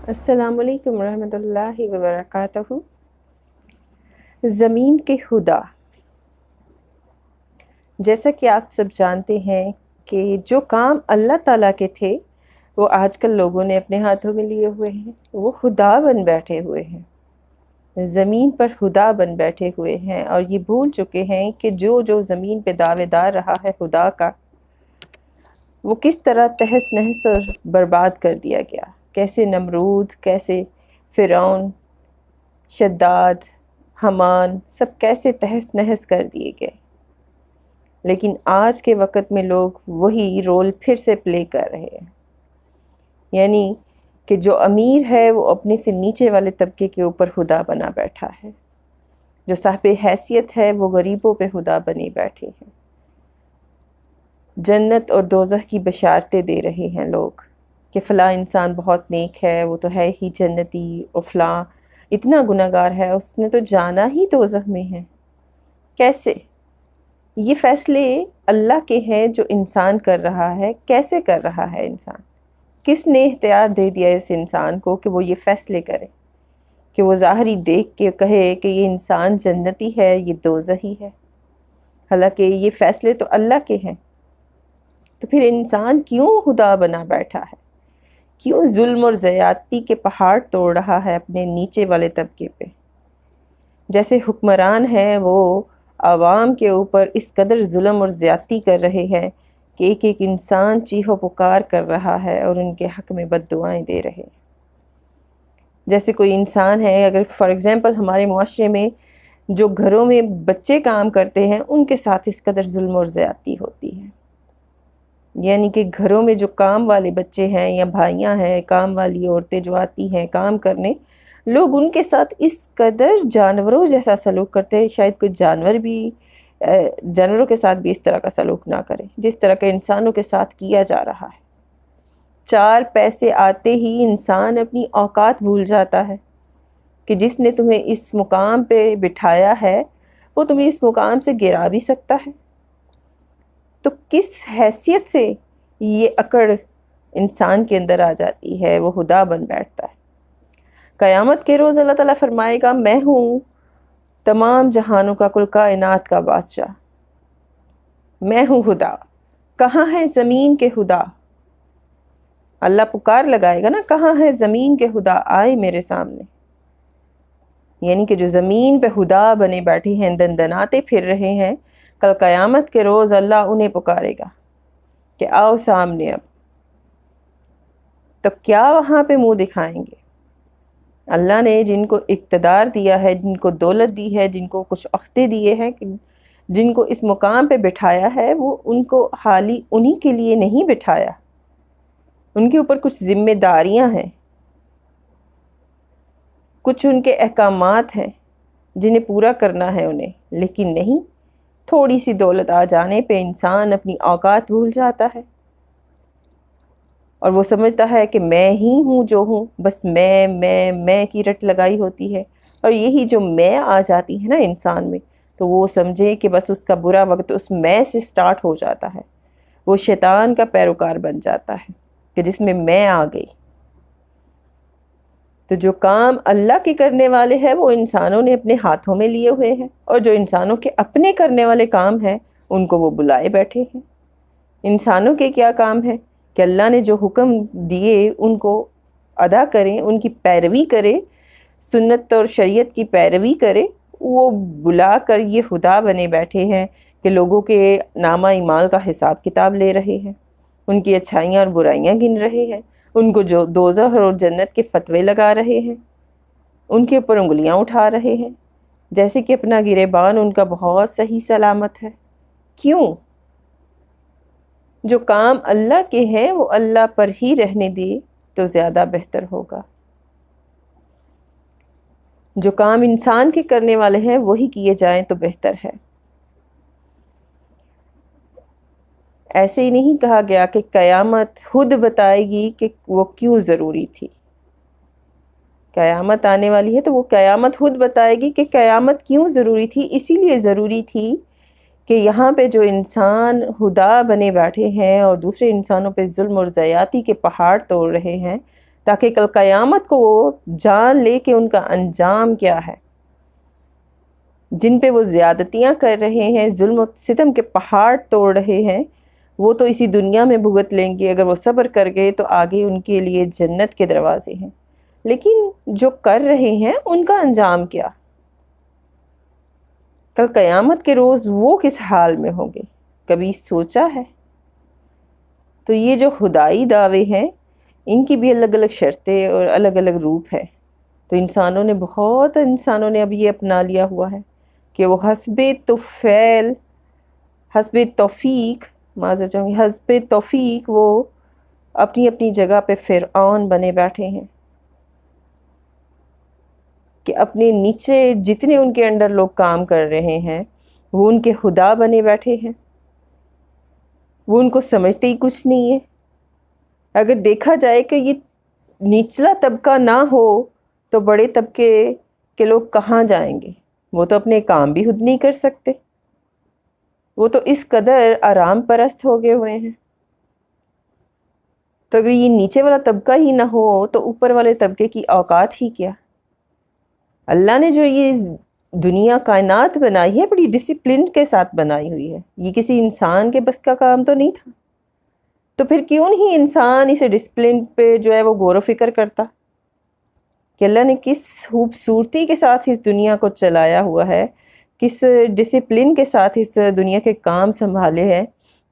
السلام علیکم ورحمۃ اللہ وبرکاتہ۔ زمین کے خدا، جیسا کہ آپ سب جانتے ہیں کہ جو کام اللہ تعالیٰ کے تھے وہ آج کل لوگوں نے اپنے ہاتھوں میں لیے ہوئے ہیں، وہ خدا بن بیٹھے ہوئے ہیں، زمین پر خدا بن بیٹھے ہوئے ہیں، اور یہ بھول چکے ہیں کہ جو زمین پہ دعوے دار رہا ہے خدا کا، وہ کس طرح تہس نہس اور برباد کر دیا گیا۔ کیسے نمرود، کیسے فرعون، شداد، حمان، سب کیسے تہس نہس کر دیے گئے۔ لیکن آج کے وقت میں لوگ وہی رول پھر سے پلے کر رہے ہیں، یعنی کہ جو امیر ہے وہ اپنے سے نیچے والے طبقے کے اوپر خدا بنا بیٹھا ہے، جو صاحب حیثیت ہے وہ غریبوں پہ خدا بنی بیٹھے ہیں، جنت اور دوزخ کی بشارتیں دے رہے ہیں لوگ کہ فلاں انسان بہت نیک ہے، وہ تو ہے ہی جنتی، اور فلاں اتنا گناہگار ہے، اس نے تو جانا ہی دوزخ میں ہے۔ کیسے؟ یہ فیصلے اللہ کے ہیں جو انسان کر رہا ہے۔ کیسے کر رہا ہے انسان؟ کس نے اختیار دے دیا اس انسان کو کہ وہ یہ فیصلے کرے، کہ وہ ظاہری دیکھ کے کہے کہ یہ انسان جنتی ہے، یہ دوزخی ہے، حالانکہ یہ فیصلے تو اللہ کے ہیں۔ تو پھر انسان کیوں خدا بنا بیٹھا ہے؟ کیوں ظلم اور زیادتی کے پہاڑ توڑ رہا ہے اپنے نیچے والے طبقے پہ؟ جیسے حکمران ہیں وہ عوام کے اوپر اس قدر ظلم اور زیادتی کر رہے ہیں کہ ایک ایک انسان چیخ و پکار کر رہا ہے اور ان کے حق میں بد دعائیں دے رہے ہیں۔ جیسے کوئی انسان ہے، اگر فار ایگزامپل ہمارے معاشرے میں جو گھروں میں بچے کام کرتے ہیں ان کے ساتھ اس قدر ظلم اور زیادتی ہوتی ہے، یعنی کہ گھروں میں جو کام والے بچے ہیں یا بھائیاں ہیں، کام والی عورتیں جو آتی ہیں کام کرنے، لوگ ان کے ساتھ اس قدر جانوروں جیسا سلوک کرتے ہیں۔ شاید کوئی جانور بھی جانوروں کے ساتھ بھی اس طرح کا سلوک نہ کرے جس طرح کا انسانوں کے ساتھ کیا جا رہا ہے۔ 4 پیسے آتے ہی انسان اپنی اوقات بھول جاتا ہے کہ جس نے تمہیں اس مقام پہ بٹھایا ہے وہ تمہیں اس مقام سے گرا بھی سکتا ہے۔ تو کس حیثیت سے یہ اکڑ انسان کے اندر آ جاتی ہے، وہ خدا بن بیٹھتا ہے۔ قیامت کے روز اللہ تعالیٰ فرمائے گا، میں ہوں تمام جہانوں کا، کل کائنات کا بادشاہ، میں ہوں خدا، کہاں ہے زمین کے خدا؟ اللہ پکار لگائے گا نا، کہاں ہے زمین کے خدا، آئے میرے سامنے۔ یعنی کہ جو زمین پہ خدا بنے بیٹھے ہیں، دندناتے پھر رہے ہیں، کل قیامت کے روز اللہ انہیں پکارے گا کہ آؤ سامنے اب۔ تو کیا وہاں پہ منہ دکھائیں گے؟ اللہ نے جن کو اقتدار دیا ہے، جن کو دولت دی ہے، جن کو کچھ عہدے دیے ہیں، جن کو اس مقام پہ بٹھایا ہے، وہ ان کو حالی انہی کے لیے نہیں بٹھایا، ان کے اوپر کچھ ذمہ داریاں ہیں، کچھ ان کے احکامات ہیں جنہیں پورا کرنا ہے انہیں۔ لیکن نہیں، تھوڑی سی دولت آ جانے پہ انسان اپنی اوقات بھول جاتا ہے اور وہ سمجھتا ہے کہ میں ہی ہوں جو ہوں، بس میں کی رٹ لگائی ہوتی ہے۔ اور یہی جو میں آ جاتی ہے نا انسان میں، تو وہ سمجھے کہ بس اس کا برا وقت اس میں سے سٹارٹ ہو جاتا ہے، وہ شیطان کا پیروکار بن جاتا ہے کہ جس میں آ گئی۔ تو جو کام اللہ کے کرنے والے ہیں وہ انسانوں نے اپنے ہاتھوں میں لیے ہوئے ہیں، اور جو انسانوں کے اپنے کرنے والے کام ہیں ان کو وہ بلائے بیٹھے ہیں۔ انسانوں کے کیا کام ہے کہ اللہ نے جو حکم دیے ان کو ادا کریں، ان کی پیروی کریں، سنت اور شریعت کی پیروی کریں۔ وہ بلا کر یہ خدا بنے بیٹھے ہیں کہ لوگوں کے نامہ اعمال کا حساب کتاب لے رہے ہیں، ان کی اچھائیاں اور برائیاں گن رہے ہیں، ان کو جو دوزخ اور جنت کے فتوے لگا رہے ہیں، ان کے اوپر انگلیاں اٹھا رہے ہیں، جیسے کہ اپنا گریبان ان کا بہت صحیح سلامت ہے۔ کیوں؟ جو کام اللہ کے ہیں وہ اللہ پر ہی رہنے دے تو زیادہ بہتر ہوگا۔ جو کام انسان کے کرنے والے ہیں وہی کیے جائیں تو بہتر ہے۔ ایسے ہی نہیں کہا گیا کہ قیامت خود بتائے گی کہ وہ کیوں ضروری تھی۔ قیامت آنے والی ہے تو وہ قیامت خود بتائے گی کہ قیامت کیوں ضروری تھی۔ اسی لیے ضروری تھی کہ یہاں پہ جو انسان خدا بنے بیٹھے ہیں اور دوسرے انسانوں پہ ظلم اور زیادتی کے پہاڑ توڑ رہے ہیں، تاکہ کل قیامت کو وہ جان لے کہ ان کا انجام کیا ہے۔ جن پہ وہ زیادتیاں کر رہے ہیں، ظلم و ستم کے پہاڑ توڑ رہے ہیں، وہ تو اسی دنیا میں بھگت لیں گے۔ اگر وہ صبر کر گئے تو آگے ان کے لیے جنت کے دروازے ہیں، لیکن جو کر رہے ہیں ان کا انجام کیا؟ کل قیامت کے روز وہ کس حال میں ہوں گے، کبھی سوچا ہے؟ تو یہ جو خدائی دعوے ہیں، ان کی بھی الگ الگ شرطیں اور الگ الگ روپ ہے۔ تو بہت انسانوں نے اب یہ اپنا لیا ہوا ہے کہ وہ حسب توفیق معذرت چاہوں گی، حسب توفیق وہ اپنی اپنی جگہ پہ فرعون بنے بیٹھے ہیں کہ اپنے نیچے جتنے ان کے انڈر لوگ کام کر رہے ہیں وہ ان کے خدا بنے بیٹھے ہیں، وہ ان کو سمجھتے ہی کچھ نہیں ہے۔ اگر دیکھا جائے کہ یہ نچلا طبقہ نہ ہو تو بڑے طبقے کے لوگ کہاں جائیں گے؟ وہ تو اپنے کام بھی خود نہیں کر سکتے، وہ تو اس قدر آرام پرست ہو گئے ہوئے ہیں۔ تو اگر یہ نیچے والا طبقہ ہی نہ ہو تو اوپر والے طبقے کی اوقات ہی کیا؟ اللہ نے جو یہ دنیا کائنات بنائی ہے بڑی ڈسپلن کے ساتھ بنائی ہوئی ہے، یہ کسی انسان کے بس کا کام تو نہیں تھا۔ تو پھر کیوں نہیں انسان اسے ڈسپلن پہ جو ہے وہ غور و فکر کرتا کہ اللہ نے کس خوبصورتی کے ساتھ اس دنیا کو چلایا ہوا ہے، کس ڈسپلن کے ساتھ اس دنیا کے کام سنبھالے ہیں،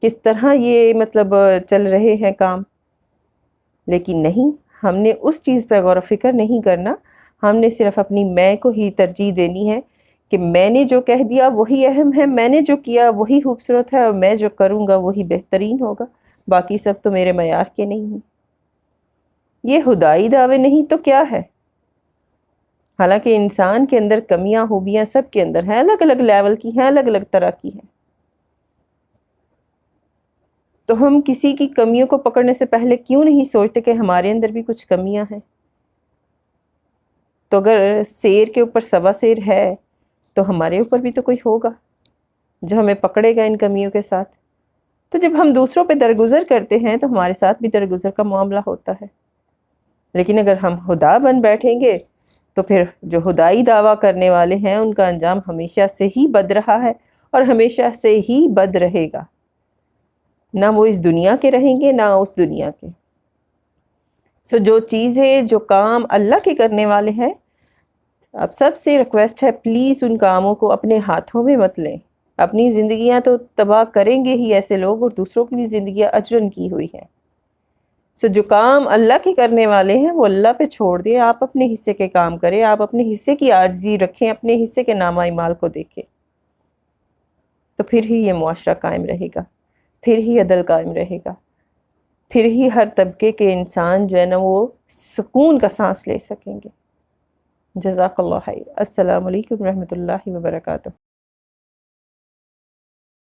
کس طرح یہ مطلب چل رہے ہیں کام۔ لیکن نہیں، ہم نے اس چیز پہ غور و فکر نہیں کرنا، ہم نے صرف اپنی میں کو ہی ترجیح دینی ہے کہ میں نے جو کہہ دیا وہی اہم ہے، میں نے جو کیا وہی خوبصورت ہے، اور میں جو کروں گا وہی بہترین ہوگا، باقی سب تو میرے معیار کے نہیں ہیں۔ یہ خدائی دعوے نہیں تو کیا ہے؟ حالانکہ انسان کے اندر کمیاں خوبیاں سب کے اندر ہیں، الگ الگ لیول کی ہیں، الگ الگ طرح کی ہیں۔ تو ہم کسی کی کمیوں کو پکڑنے سے پہلے کیوں نہیں سوچتے کہ ہمارے اندر بھی کچھ کمیاں ہیں؟ تو اگر سیر کے اوپر سوا سیر ہے تو ہمارے اوپر بھی تو کوئی ہوگا جو ہمیں پکڑے گا ان کمیوں کے ساتھ۔ تو جب ہم دوسروں پہ درگزر کرتے ہیں تو ہمارے ساتھ بھی درگزر کا معاملہ ہوتا ہے۔ لیکن اگر ہم خدا بن بیٹھیں گے تو پھر جو خدائی دعویٰ کرنے والے ہیں ان کا انجام ہمیشہ سے ہی بد رہا ہے اور ہمیشہ سے ہی بد رہے گا، نہ وہ اس دنیا کے رہیں گے نہ اس دنیا کے۔ جو چیزیں جو کام اللہ کے کرنے والے ہیں، اب سب سے ریکویسٹ ہے پلیز ان کاموں کو اپنے ہاتھوں میں مت لیں۔ اپنی زندگیاں تو تباہ کریں گے ہی ایسے لوگ، اور دوسروں کی بھی زندگیاں اجرن کی ہوئی ہیں۔ جو کام اللہ کے کرنے والے ہیں وہ اللہ پہ چھوڑ دیں، آپ اپنے حصے کے کام کریں، آپ اپنے حصے کی عاجزی رکھیں، اپنے حصے کے نامہ اعمال کو دیکھیں، تو پھر ہی یہ معاشرہ قائم رہے گا، پھر ہی عدل قائم رہے گا، پھر ہی ہر طبقے کے انسان جو ہے نا وہ سکون کا سانس لے سکیں گے۔ جزاک اللہ خیر۔ السلام علیکم ورحمۃ اللہ وبرکاتہ۔